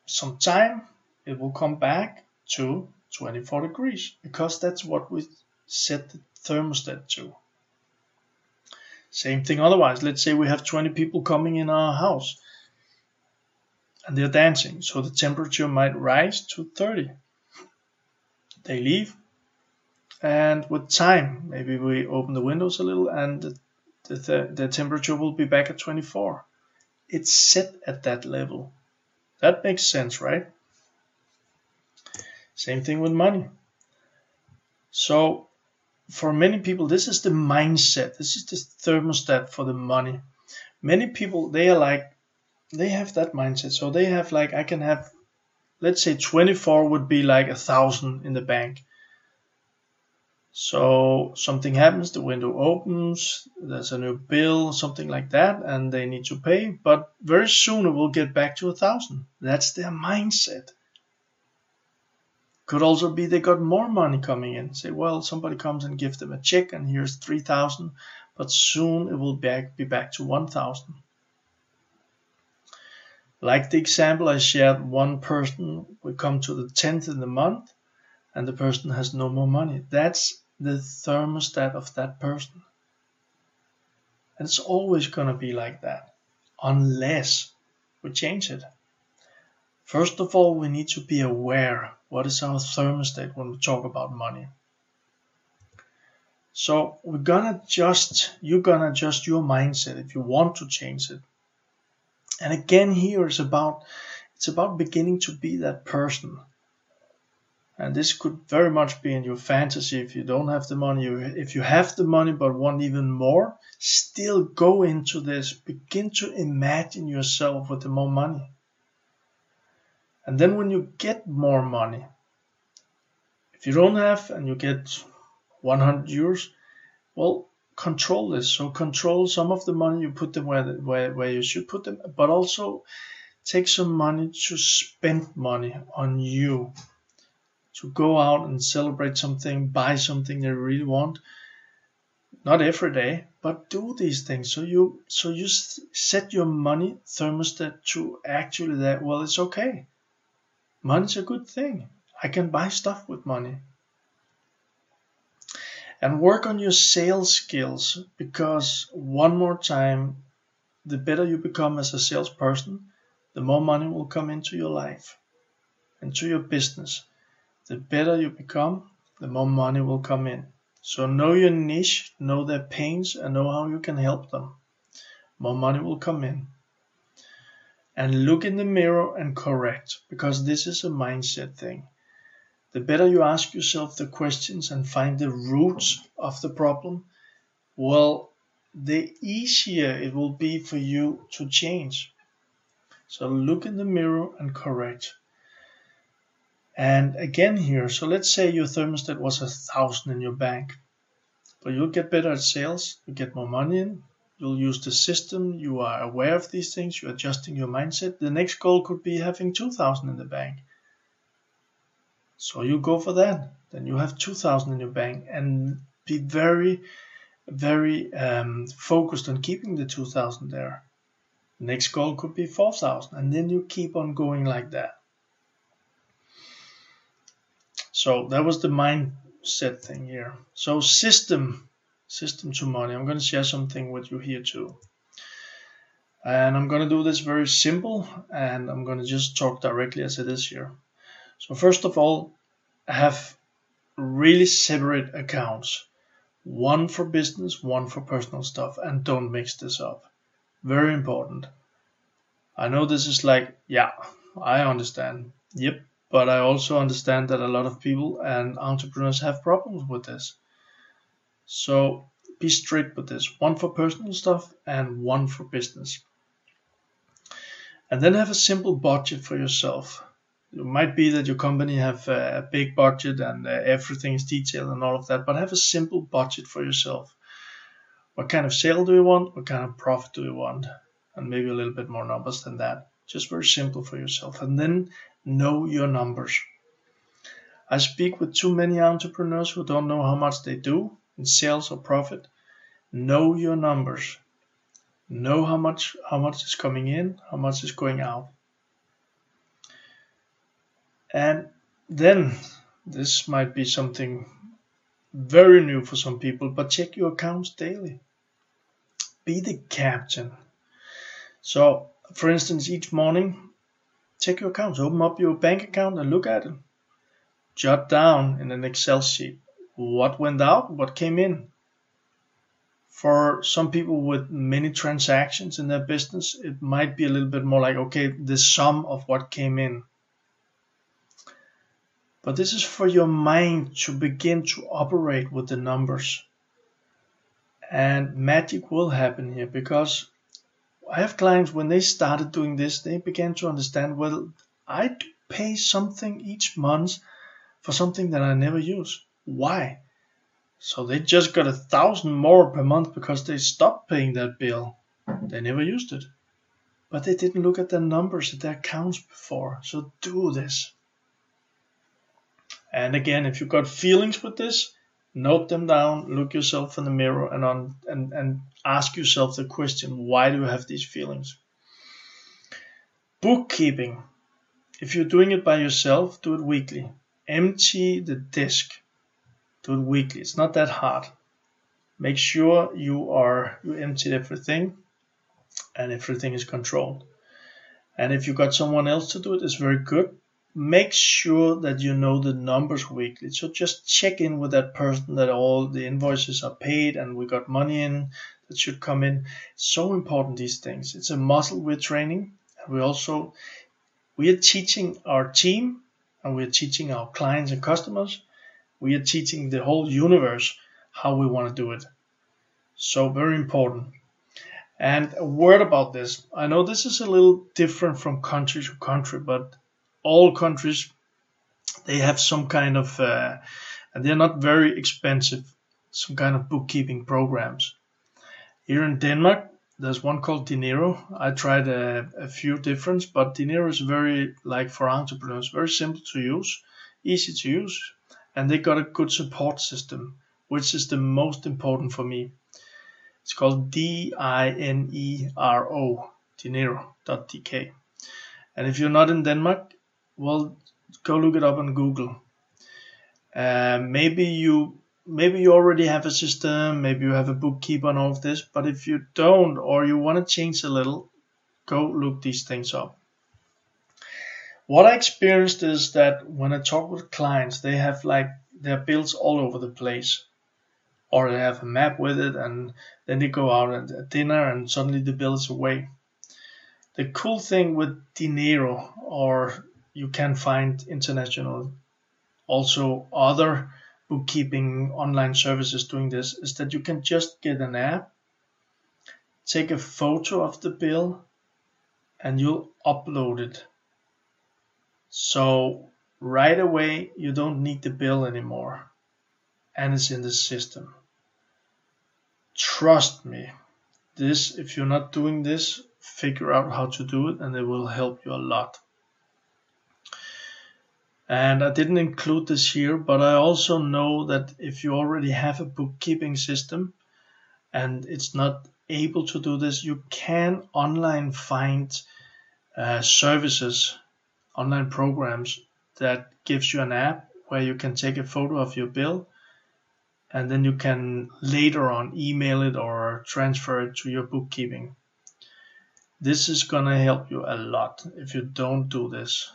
some time, it will come back to 24 degrees, because that's what we set the thermostat to. Same thing otherwise. Let's say we have 20 people coming in our house and they're dancing, so the temperature might rise to 30. They leave, and with time, maybe we open the windows a little and the temperature will be back at 24. It's set at that level. That makes sense, right? Same thing with money. So for many people, this is the mindset. This is the thermostat for the money. Many people, they have that mindset. So they have like, I can have, let's say 24 would be like 1,000 in the bank. So something happens, the window opens, there's a new bill, something like that, and they need to pay, but very soon it will get back to 1,000. That's their mindset. Could also be they got more money coming in. Say, well, somebody comes and gives them a check and here's 3,000, but soon it will be back to 1,000. Like the example I shared, one person will come to the 10th in the month and the person has no more money. That's the thermostat of that person. And it's always going to be like that, unless we change it. First of all, we need to be aware what is our thermostat when we talk about money. So you're gonna adjust your mindset if you want to change it. And again, here it's about beginning to be that person. And this could very much be in your fantasy if you don't have the money. If you have the money but want even more, still go into this. Begin to imagine yourself with the more money. And then when you get more money, if you don't have and you get 100 euros, well, control this. So control some of the money, you put them where you should put them, but also take some money to spend money on you. To go out and celebrate something, buy something they really want. Not every day, but do these things. So you set your money thermostat to actually that, well, it's okay. Money's a good thing. I can buy stuff with money. And work on your sales skills, because one more time, the better you become as a salesperson, the more money will come into your life, into your business. The better you become, the more money will come in. So know your niche, know their pains, and know how you can help them. More money will come in. And look in the mirror and correct, because this is a mindset thing. The better you ask yourself the questions and find the roots of the problem, well, the easier it will be for you to change. So look in the mirror and correct. And again here, so let's say your thermostat was 1,000 in your bank, but you'll get better at sales, you get more money in, you'll use the system, you are aware of these things, you're adjusting your mindset. The next goal could be having 2,000 in the bank. So you go for that, then you have 2,000 in your bank, and be very, very focused on keeping the 2,000 there. The next goal could be 4,000, and then you keep on going like that. So that was the mindset thing here. So system to money. I'm going to share something with you here too. And I'm going to do this very simple, and I'm going to just talk directly as it is here. So first of all, have really separate accounts. One for business, one for personal stuff, and don't mix this up. Very important. I know this is like, yeah, I understand. Yep. But I also understand that a lot of people and entrepreneurs have problems with this. So be strict with this. One for personal stuff and one for business. And then have a simple budget for yourself. It might be that your company have a big budget and everything is detailed and all of that, but have a simple budget for yourself. What kind of sale do you want? What kind of profit do you want? And maybe a little bit more numbers than that. Just very simple for yourself. And then know your numbers. I speak with too many entrepreneurs who don't know how much they do in sales or profit. Know your numbers. Know how much is coming in, how much is going out. And then, this might be something very new for some people, but check your accounts daily. Be the captain. So, for instance, each morning, check your accounts. Open up your bank account and look at it. Jot down in an Excel sheet what went out, what came in. For some people with many transactions in their business, it might be a little bit more like, okay, the sum of what came in. But this is for your mind to begin to operate with the numbers. And magic will happen here, because I have clients, when they started doing this, they began to understand, well, I pay something each month for something that I never use. Why? So they just got 1,000 more per month because they stopped paying that bill. They never used it. But they didn't look at their numbers at their accounts before. So do this. And again, if you've got feelings with this, note them down, look yourself in the mirror and ask yourself the question, why do you have these feelings? Bookkeeping. If you're doing it by yourself, do it weekly. Empty the disk. Do it weekly. It's not that hard. Make sure you emptied everything and everything is controlled. And if you got someone else to do it, it's very good. Make sure that you know the numbers weekly. So just check in with that person that all the invoices are paid and we got money in that should come in. It's so important, these things. It's a muscle we're training. And we are teaching our team and we're teaching our clients and customers. We are teaching the whole universe how we want to do it. So very important. And a word about this. I know this is a little different from country to country, but all countries, they have some kind of, and they're not very expensive, some kind of bookkeeping programs. Here in Denmark, there's one called Dinero. I tried a few different, but Dinero is very, like for entrepreneurs, very simple to use, easy to use, and they got a good support system, which is the most important for me. It's called Dinero, Dinero.dk. And if you're not in Denmark, well, go look it up on Google. Maybe you already have a system, maybe you have a bookkeeper and all of this, but if you don't or you want to change a little, go look these things up. What I experienced is that when I talk with clients, they have like their bills all over the place, or they have a map with it, and then they go out at dinner and suddenly the bill is away. The cool thing with Dinero, or you can find international, also other bookkeeping online services doing this, is that you can just get an app, take a photo of the bill, and you'll upload it. So right away, you don't need the bill anymore, and it's in the system. Trust me, if you're not doing this, figure out how to do it, and it will help you a lot. And I didn't include this here, but I also know that if you already have a bookkeeping system and it's not able to do this, you can online find services, online programs that gives you an app where you can take a photo of your bill and then you can later on email it or transfer it to your bookkeeping. This is gonna help you a lot if you don't do this.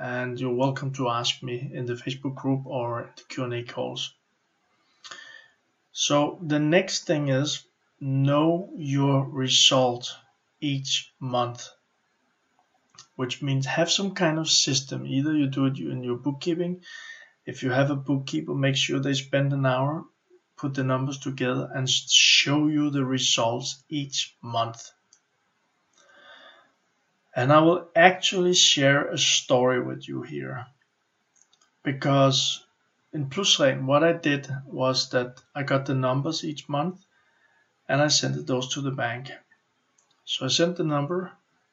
And you're welcome to ask me in the Facebook group or the Q&A calls. So the next thing is know your result each month, which means have some kind of system. Either you do it in your bookkeeping. If you have a bookkeeper, make sure they spend an hour, put the numbers together and show you the results each month. And I will actually share a story with you here, because in PlusRen, what I did was that I got the numbers each month and I sent those to the bank. So I sent the number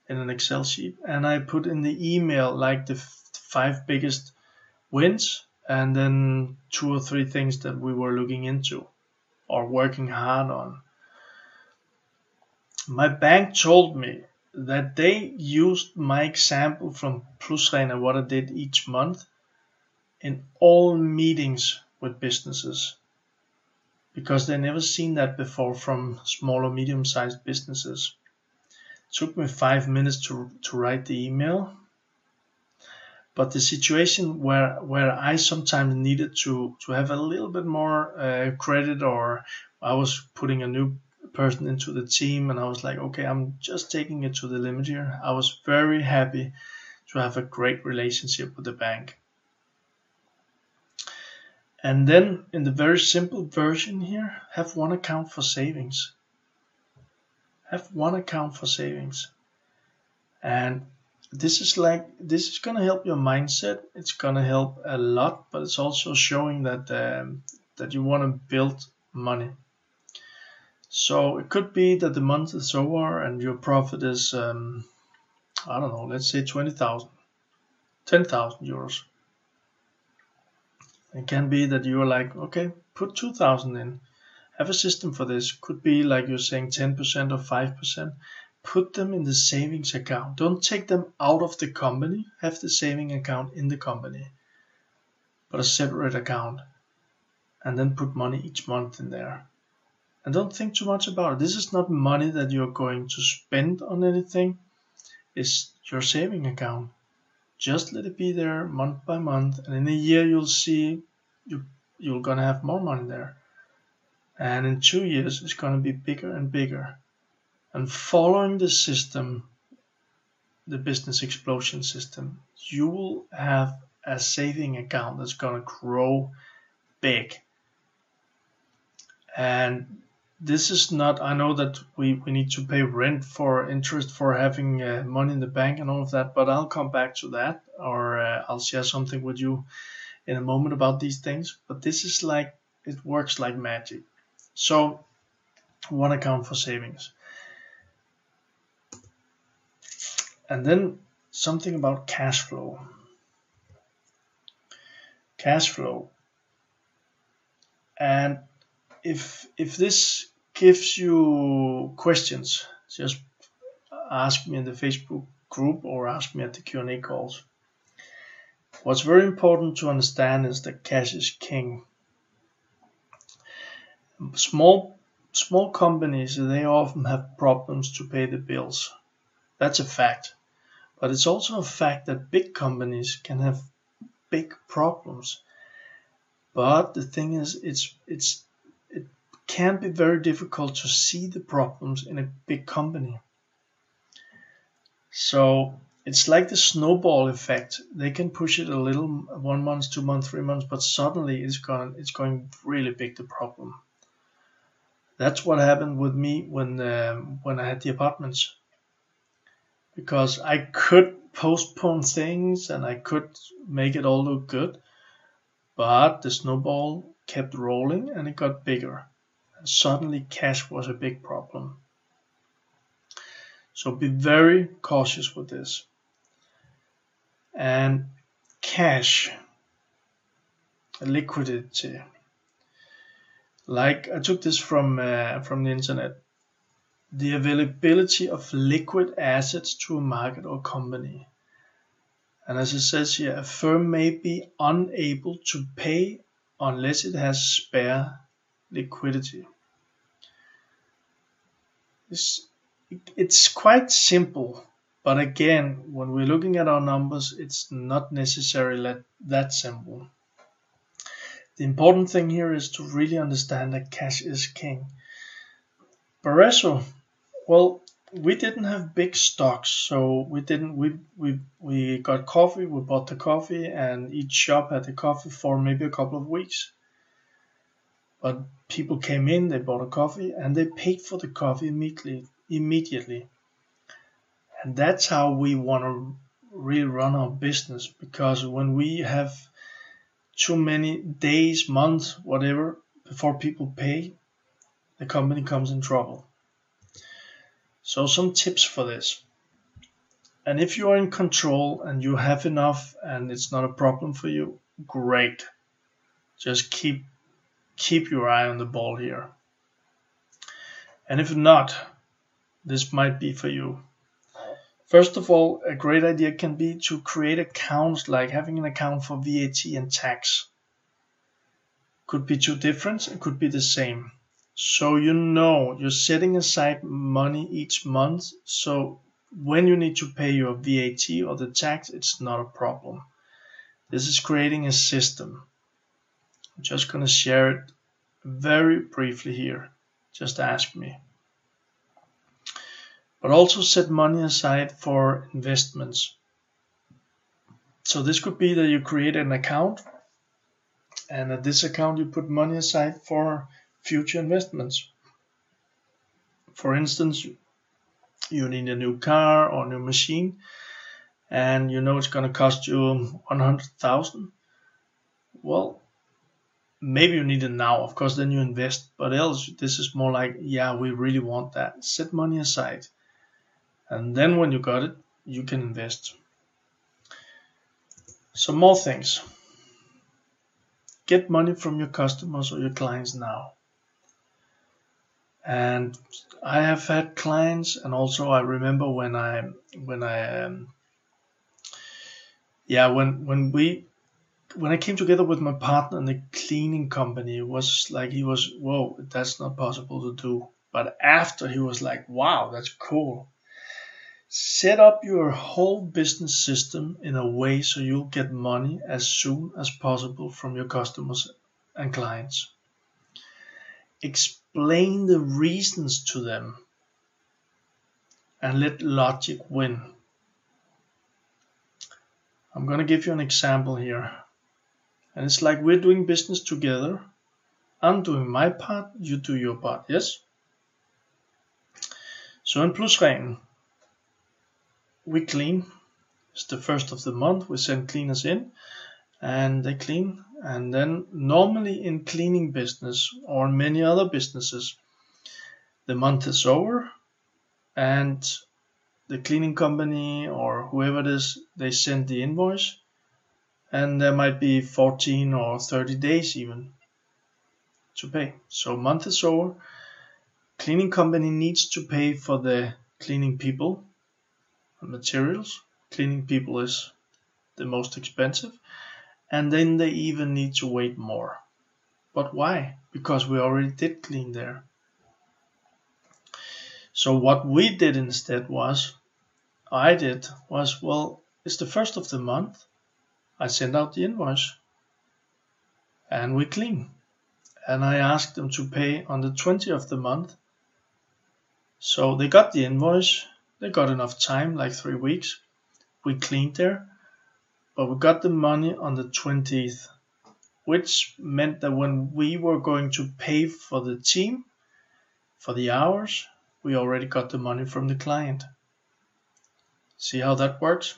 in an Excel sheet and I put in the email like the 5 biggest wins and then 2 or 3 things that we were looking into or working hard on. My bank told me that they used my example from PlusRen and what I did each month in all meetings with businesses, because they never seen that before from small or medium-sized businesses. It took me 5 minutes to write the email, but the situation where I sometimes needed to have a little bit more credit, or I was putting a new person into the team and I was like, okay, I'm just taking it to the limit here. I was very happy to have a great relationship with the bank. And then in the very simple version here, have one account for savings. Have one account for savings. And this is going to help your mindset. It's going to help a lot, but it's also showing that that you want to build money. So it could be that the month is over and your profit is, I don't know, let's say 20,000, 10,000 euros. It can be that you are like, okay, put 2,000 in. Have a system for this. Could be like you're saying 10% or 5%. Put them in the savings account. Don't take them out of the company. Have the saving account in the company, but a separate account. And then put money each month in there. And don't think too much about it. This is not money that you're going to spend on anything. It's your saving account. Just let it be there month by month. And in a year, you'll see you're going to have more money there. And in 2 years, it's going to be bigger and bigger. And following the system, the business explosion system, you will have a saving account that's going to grow big. And this is not, I know that we need to pay rent for interest for having money in the bank and all of that, but I'll come back to that, or I'll share something with you in a moment about these things. But this is like, it works like magic. So one account for savings. And then something about cash flow. Cash flow. And if this gives you questions, just ask me in the Facebook group or ask me at the Q&A calls. What's very important to understand is that cash is king. Small companies, they often have problems to pay the bills. That's a fact. But it's also a fact that big companies can have big problems. But the thing is, it can be very difficult to see the problems in a big company. So it's like the snowball effect. They can push it a little, 1 month, 2 months, 3 months, but suddenly it's going really big, the problem. That's what happened with me when I had the apartments. Because I could postpone things and I could make it all look good, but the snowball kept rolling and it got bigger. And suddenly cash was a big problem. So be very cautious with this. And cash, liquidity. Like I took this from the internet. The availability of liquid assets to a market or company. And as it says here, a firm may be unable to pay unless it has spare liquidity. It's quite simple, but again, when we're looking at our numbers, it's not necessarily that simple. The important thing here is to really understand that cash is king. Barresso, well, we didn't have big stocks, so we got coffee, we bought the coffee, and each shop had the coffee for maybe a couple of weeks. But people came in, they bought a coffee, and they paid for the coffee immediately. And that's how we want to really run our business, because when we have too many days, months, whatever, before people pay, the company comes in trouble. So some tips for this. And if you are in control and you have enough and it's not a problem for you, great. Just keep your eye on the ball here. And if not, this might be for you. First of all, a great idea can be to create accounts, like having an account for VAT and tax. Could be two different, it could be the same. So you know you're setting aside money each month, so when you need to pay your VAT or the tax, it's not a problem. This is creating a system. I'm just going to share it very briefly here. Just ask me. But also set money aside for investments. So this could be that you create an account, and at this account you put money aside for future investments. For instance, you need a new car or new machine, and you know it's going to cost you 100,000. Well, maybe you need it now, of course, then you invest. But else, this is more like, yeah, we really want that. Set money aside. And then when you got it, you can invest. Some more things. Get money from your customers or your clients now. And I have had clients, and also I remember when I came together with my partner in the cleaning company, it was like he was, whoa, that's not possible to do. But after, he was like, wow, that's cool. Set up your whole business system in a way so you'll get money as soon as possible from your customers and clients. Explain the reasons to them and let logic win. I'm going to give you an example here. And it's like we're doing business together. I'm doing my part, you do your part, yes? So in plusreglen, we clean. It's the first of the month. We send cleaners in and they clean. And then normally in cleaning business or many other businesses, the month is over and the cleaning company or whoever it is, they send the invoice, and there might be 14 or 30 days even to pay. So month is over, cleaning company needs to pay for the cleaning people and materials. Cleaning people is the most expensive, and then they even need to wait more. But why? Because we already did clean there. So what we did instead was, well, it's the first of the month. I send out the invoice and we clean. And I asked them to pay on the 20th of the month. So they got the invoice. They got enough time, like 3 weeks. We cleaned there, but we got the money on the 20th, which meant that when we were going to pay for the team, for the hours, we already got the money from the client. See how that works?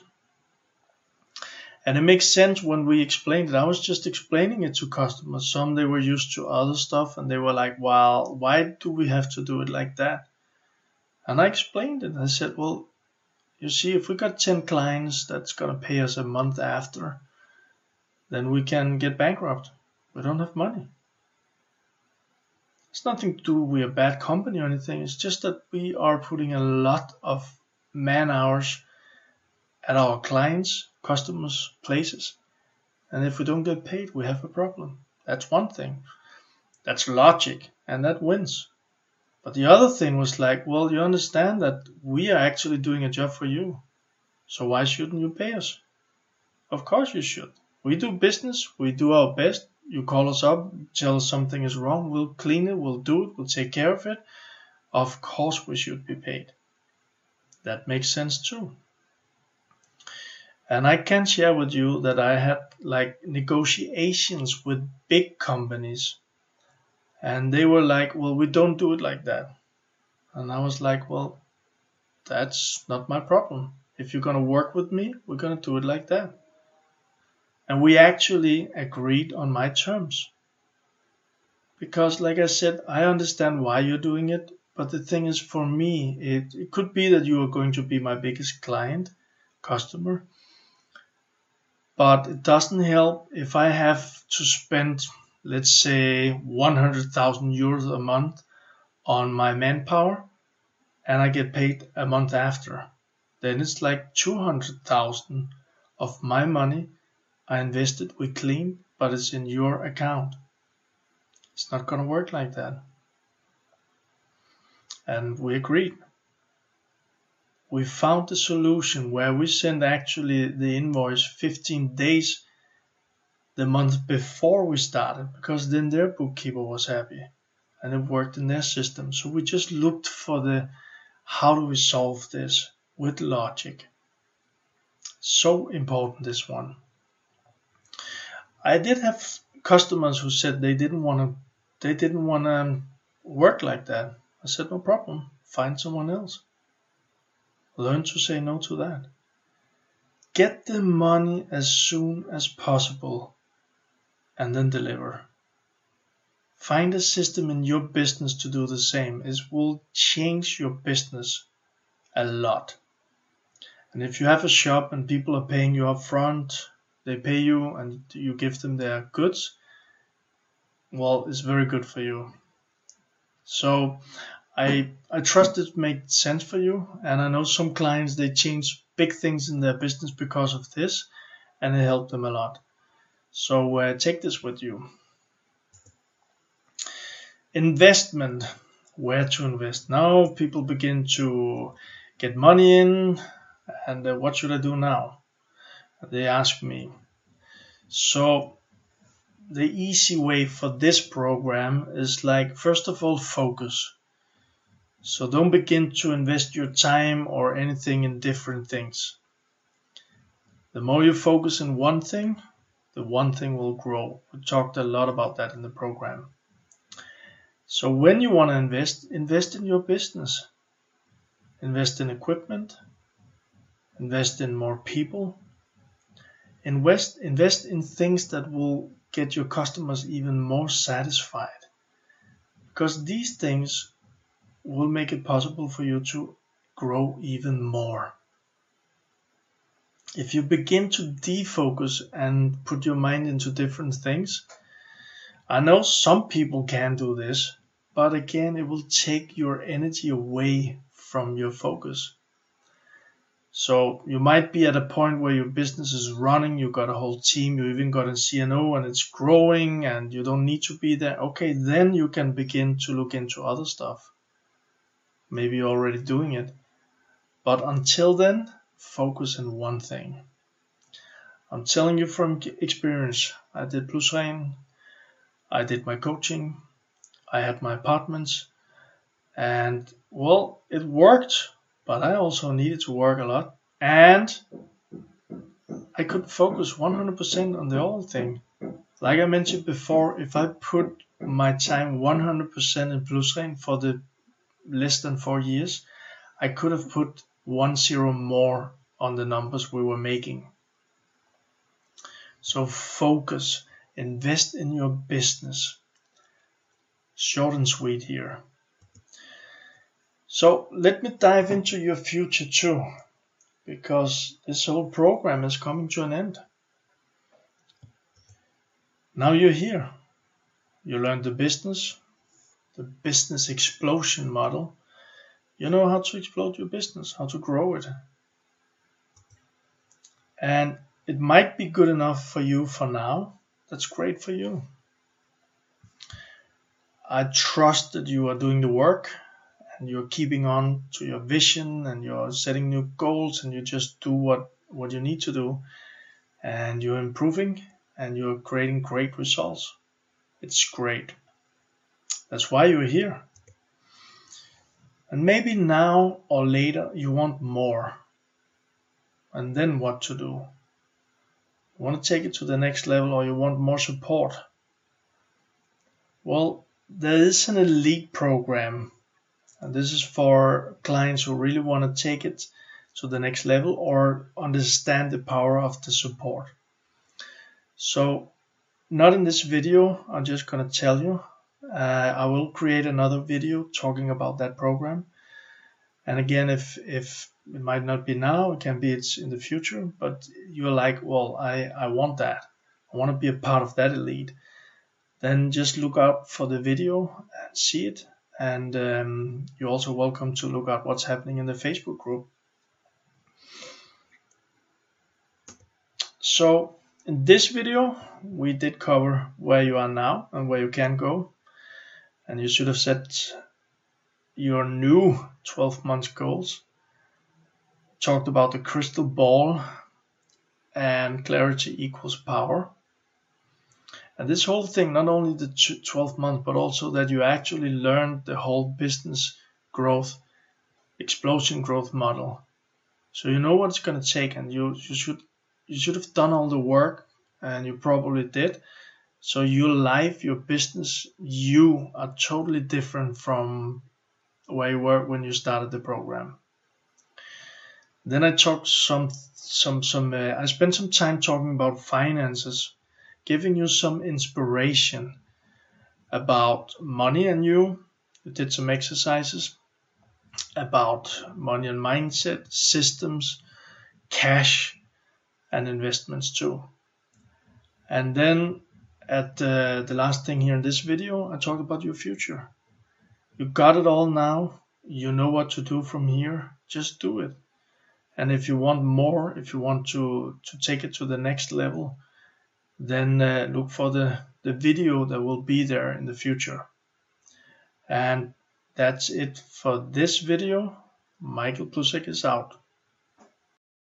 And it makes sense when we explained it. I was just explaining it to customers. Some, they were used to other stuff and they were like, well, why do we have to do it like that? And I explained it. I said, well, you see, if we got 10 clients that's going to pay us a month after, then we can get bankrupt. We don't have money. It's nothing to do with a bad company or anything. It's just that we are putting a lot of man hours at our clients, customers, places. And if we don't get paid, we have a problem. That's one thing. That's logic, and that wins. But the other thing was like, well, you understand that we are actually doing a job for you. So why shouldn't you pay us? Of course you should. We do business. We do our best. You call us up, tell us something is wrong. We'll clean it. We'll do it. We'll take care of it. Of course we should be paid. That makes sense too. And I can share with you that I had like negotiations with big companies. And they were like, well, we don't do it like that. And I was like, well, that's not my problem. If you're going to work with me, we're going to do it like that. And we actually agreed on my terms. Because like I said, I understand why you're doing it. But the thing is, for me, it could be that you are going to be my biggest client, customer. But it doesn't help if I have to spend, let's say, 100,000 euros a month on my manpower and I get paid a month after. Then it's like 200,000 of my money I invested, we clean, but it's in your account. It's not going to work like that. And we agreed. We found a solution where we send actually the invoice 15 days the month before we started, because then their bookkeeper was happy and it worked in their system. So we just looked for how do we solve this with logic. So important, this one. I did have customers who said they didn't want to work like that. I said, no problem, find someone else. Learn to say no to that. Get the money as soon as possible and then deliver. Find a system in your business to do the same. It will change your business a lot. And if you have a shop and people are paying you up front, they pay you and you give them their goods, well, it's very good for you. So I trust it made sense for you, and I know some clients, they change big things in their business because of this, and it helped them a lot. So take this with you. Investment. Where to invest? Now people begin to get money in, and what should I do now? They ask me. So the easy way for this program is like, first of all, focus. So don't begin to invest your time or anything in different things. The more you focus in one thing, the one thing will grow. We talked a lot about that in the program. So when you want to invest in your business. Invest in equipment. Invest in more people. Invest in things that will get your customers even more satisfied. Because these things will make it possible for you to grow even more. If you begin to defocus and put your mind into different things, I know some people can do this, but again, it will take your energy away from your focus. So you might be at a point where your business is running, you got a whole team, you even got a CNO and it's growing and you don't need to be there. Okay, then you can begin to look into other stuff. Maybe you're already doing it. But until then, focus on one thing. I'm telling you from experience, I did PlusRen, I did my coaching, I had my apartments, and well, it worked, but I also needed to work a lot, and I could focus 100% on the whole thing. Like I mentioned before, if I put my time 100% in PlusRen for the less than 4 years, I could have put 1 0 more on the numbers we were making. So focus, invest in your business. Short and sweet here. So let me dive into your future too, because this whole program is coming to an end. Now you're here. You learned the business explosion model. You know how to explode your business, how to grow it. And it might be good enough for you for now. That's great for you. I trust that you are doing the work and you're keeping on to your vision and you're setting new goals and you just do what you need to do and you're improving and you're creating great results. It's great. That's why you're here. And maybe now or later you want more. And then what to do? You want to take it to the next level or you want more support? Well, there is an elite program, and this is for clients who really want to take it to the next level or understand the power of the support. So not in this video, I'm just going to tell you. I will create another video talking about that program. And again, if it might not be now, it can be it's in the future, but you're like, well, I want that. I want to be a part of that elite. Then just look out for the video and see it. And you're also welcome to look at what's happening in the Facebook group. So in this video, we did cover where you are now and where you can go. And you should have set your new 12 months goals. Talked about the crystal ball and clarity equals power. And this whole thing, not only the 12 months, but also that you actually learned the whole business growth, explosion growth model. So you know what it's going to take, and you should have done all the work, and you probably did. So your life, your business, you are totally different from where you were when you started the program. Then I talked I spent some time talking about finances, giving you some inspiration. about money and you. We did some exercises about money and mindset, systems, cash, and investments too. And then at the last thing here in this video, I talked about your future. You got it all now. You know what to do from here. Just do it. And if you want more, if you want to take it to the next level, then look for the video that will be there in the future. And that's it for this video. Michael Plusek is out.